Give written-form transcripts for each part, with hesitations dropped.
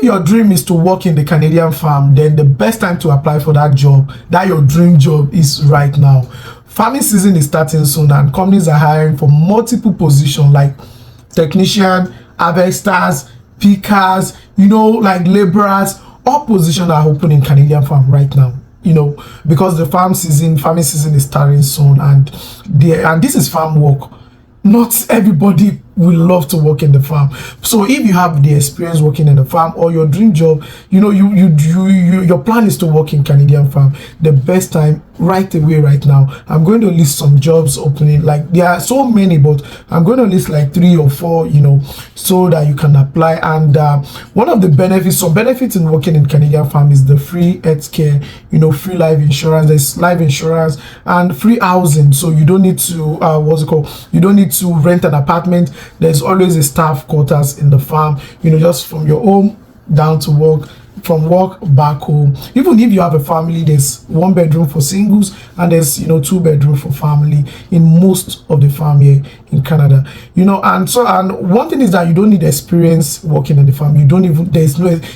your dream is to work in the Canadian farm, then the best time to apply for that job, that your dream job, is right now. Farming season is starting soon, and companies are hiring for multiple positions like technician, harvesters, pickers, like laborers. All positions are open in Canadian farm right now, because the farming season is starting soon, and this is farm work. Not everybody will love to work in the farm. So if you have the experience working in the farm, or your dream job, your plan is to work in Canadian farm, the best time right away right now. I'm going to list some jobs opening. Like, there are so many, but I'm going to list like 3 or 4, so that you can apply. And one of the benefits in working in Canadian farm is the free health care, free life insurance. There's life insurance and free housing, so you don't need to you don't need to rent an apartment. There's always a staff quarters in the farm, just from your home down to work, from work back home. Even if you have a family, there's 1 bedroom for singles, and there's 2 bedroom for family in most of the farm here in Canada. And one thing is that you don't need experience working in the farm.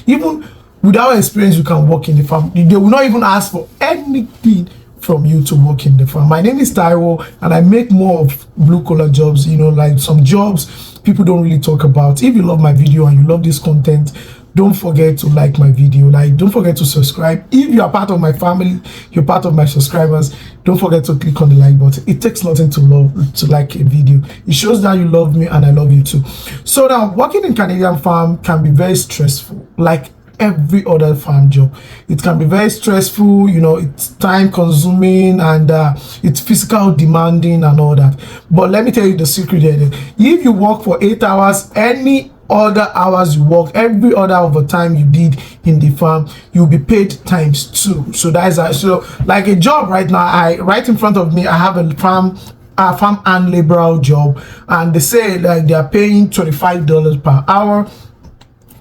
Even without experience, you can work in the farm. They will not even ask for anything from you to work in the farm. My name is Taiwo, and I make more of blue-collar jobs, like some jobs people don't really talk about. If you love my video and you love this content, don't forget to like my video. Don't forget to subscribe. If you are part of my family, you're part of my subscribers, don't forget to click on the like button. It takes nothing to like a video. It shows that you love me and I love you too. So now, working in Canadian farm can be very stressful, like every other farm job. It can be very stressful, it's time consuming, and it's physical demanding and all that. But let me tell you the secret here. If you work for 8 hours, any other hours you work, every other overtime you did in the farm, you'll be paid ×2. So that is like a job right now. Right in front of me, I have a farm and laborer job, and they say like they are paying $25 per hour,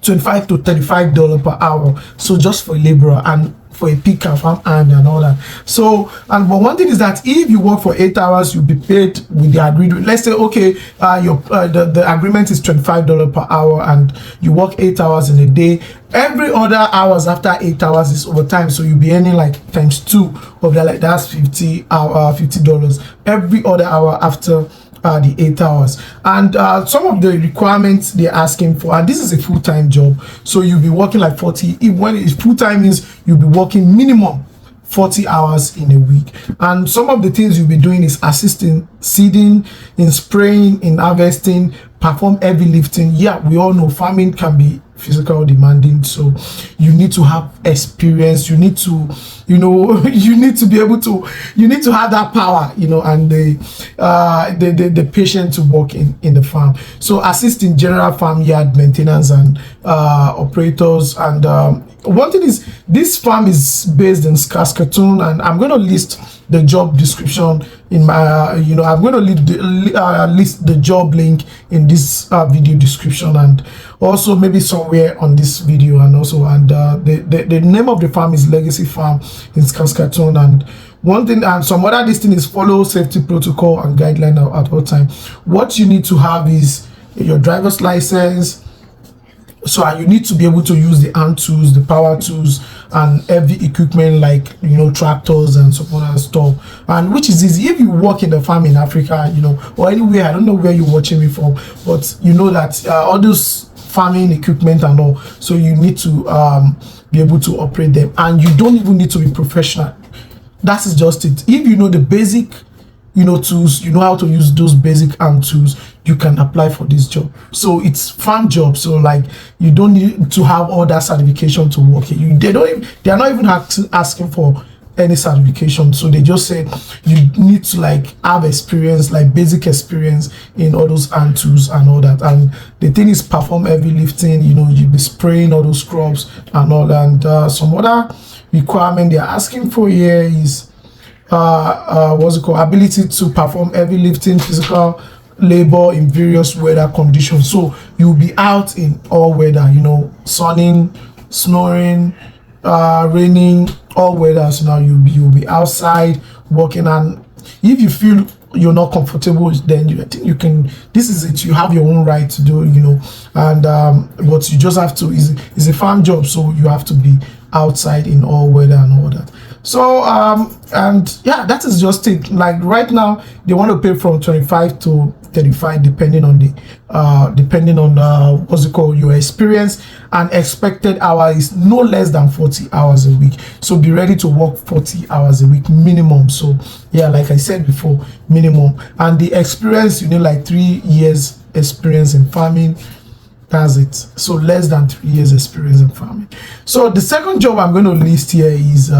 $25 to $35 per hour. So just for a laborer, and for a picker, farm hand, and all that. So, but one thing is that if you work for 8 hours, you'll be paid with the agreed. Let's say, okay, the agreement is $25 per hour, and you work 8 hours in a day. Every other hours after 8 hours is overtime, so you'll be earning like ×2 of that. Like, that's $50 every other hour after the 8 hours. And some of the requirements they're asking for, and this is a full-time job, so you'll be working like 40. When it's full-time, means you'll be working minimum 40 hours in a week. And some of the things you'll be doing is assisting seeding, in spraying, in harvesting, perform heavy lifting. Yeah, we all know farming can be physical demanding, so you need to have experience. You need to you need to be able to, you need to have that power, and the patience to work in the farm. So assist in general farmyard maintenance and operators. And one thing is, this farm is based in Saskatoon, and I'm going to list the job description in my I'm going to list the job link in this video description, and also maybe somewhere on this video. And also, and the name of the farm is Legacy Farm in Saskatoon. And one thing, and some other this thing is follow safety protocol and guideline at all time. What you need to have is your driver's license. So you need to be able to use the hand tools, the power tools, and heavy equipment like tractors and so on and stuff, and which is easy if you work in the farm in Africa, or anywhere. I don't know where you're watching me from, but you know that all those farming equipment and all, so you need to be able to operate them, and you don't even need to be professional. That is just it. If you know the basic tools, you know how to use those basic hand tools, you can apply for this job. So it's farm job, so like you don't need to have all that certification to work here. They are not even asking for any certification, so they just said you need to like have experience, like basic experience in all those hand tools and all that. And the thing is, perform heavy lifting, you'll be spraying all those crops and all that. And some other requirement they're asking for here is ability to perform heavy lifting, physical labor in various weather conditions. So you'll be out in all weather, sunning, snowing, raining, all weather. So now you'll be outside working. And if you feel you're not comfortable, then I think you can, this is it, you have your own right to do, and but you just have to, is a farm job, so you have to be outside in all weather and all that. So and yeah, that is just it. Like right now they want to pay from 25 to 35 depending on what's it called, your experience, and expected hour is no less than 40 hours a week. So be ready to work 40 hours a week minimum. So yeah, like I said before, minimum. And the experience, you need like 3 years experience in farming. That's it. So less than 3 years experience in farming. So the second job I'm going to list here is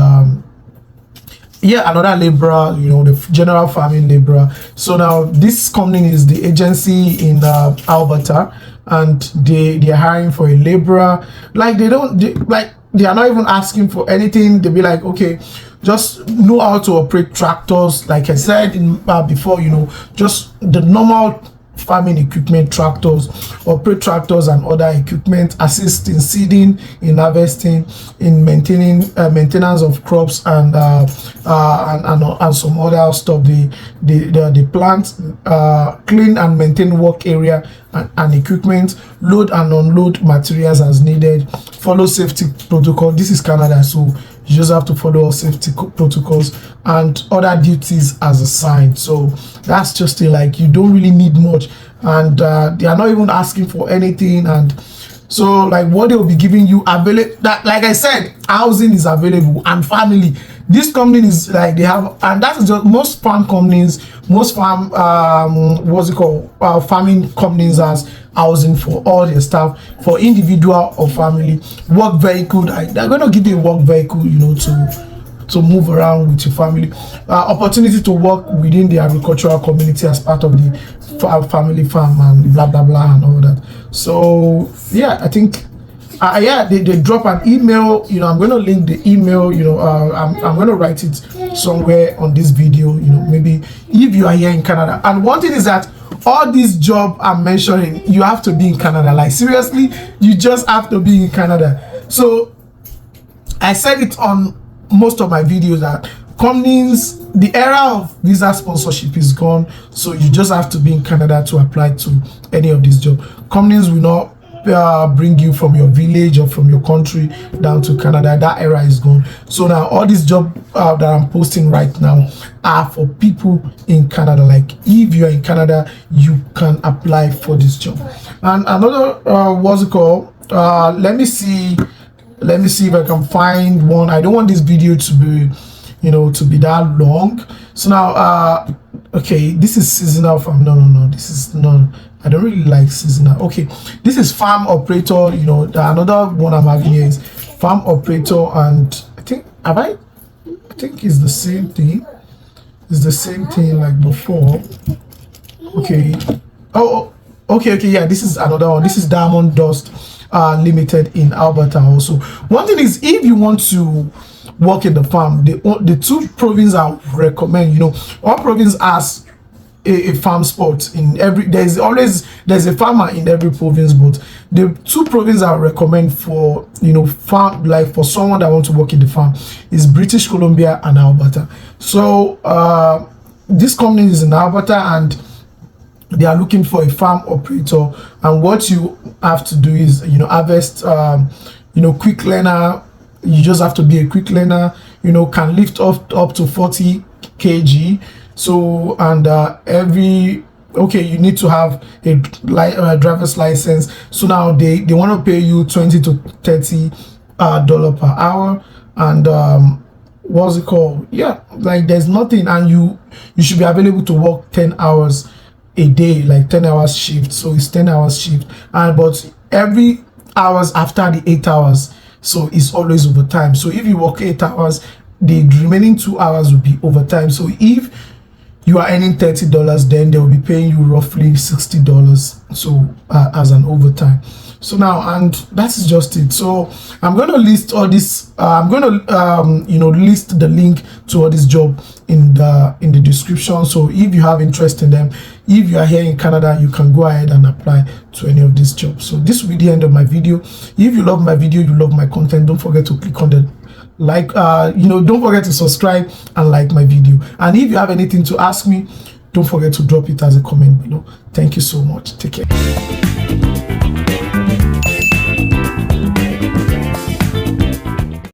yeah, another laborer, the general farming laborer. So now this company is the agency in Alberta, and they are hiring for a laborer. Like they are not even asking for anything. They'll be like, okay, just know how to operate tractors, like I said before, just the normal farming equipment, tractors, operate tractors and other equipment, assist in seeding, in harvesting, in maintenance of crops, and some other stuff. The plant, clean and maintain work area and equipment, load and unload materials as needed, follow safety protocol. This is Canada, so you just have to follow safety protocols and other duties as assigned. So that's just it. Like, you don't really need much, and they are not even asking for anything. And so like what they will be giving you available, that, like I said, housing is available, and family. This company is like, they have, and that is just most farm companies, most farm farming companies has housing for all their staff, for individual or family. Work vehicle, they're going to give you a work vehicle, to move around with your family. Opportunity to work within the agricultural community as part of the family farm, and blah blah blah and all that. So yeah, I think yeah, they drop an email. I'm going to link the email. I'm going to write it somewhere on this video. Maybe if you are here in Canada. And one thing is that all these jobs I'm mentioning, you have to be in Canada. Like, seriously, you just have to be in Canada. So I said it on most of my videos that companies, the era of visa sponsorship is gone. So you just have to be in Canada to apply to any of these jobs. Companies will not bring you from your village or from your country down to Canada. That era is gone. So now all these jobs that I'm posting right now are for people in Canada. Like, if you're in Canada, you can apply for this job. And another what's it called, let me see if I can find one. I don't want this video to be to be that long. So now okay, this is seasonal farm. No, this is not. I don't really like seasonal. Okay, this is farm operator. Another one I'm having here is farm operator, and I think it's the same thing. It's the same thing like before. Okay. Oh, okay. Yeah, this is another one. This is Diamond Dust Limited in Alberta also. One thing is, if you want to work in the farm, the two provinces I recommend, all province has a farm spot in every, there's a farmer in every province, but the two provinces I recommend for farm, like for someone that wants to work in the farm, is British Columbia and Alberta. So this company is in Alberta, and they are looking for a farm operator. And what you have to do is harvest, quick learner. You just have to be a quick learner, can lift up to 40 kg. So, and you need to have a driver's license. So now they want to pay you $20 to $30 per hour. And what's it called, yeah, like there's nothing, and you should be available to work 10 hours a day, like 10 hours shift. So it's 10 hours shift, and but every hours after the 8 hours, so it's always overtime. So if you work 8 hours, the remaining 2 hours will be overtime. So if you are earning $30, then they will be paying you roughly $60, so as an overtime. So now, and that's just it. So I'm going to list all this. I'm going to list the link to all this job in the description. So if you have interest in them, if you are here in Canada, you can go ahead and apply to any of these jobs. So this will be the end of my video. If you love my video, you love my content, don't forget to click on the like, don't forget to subscribe and like my video. And if you have anything to ask me, don't forget to drop it as a comment below. Thank you so much. Take care.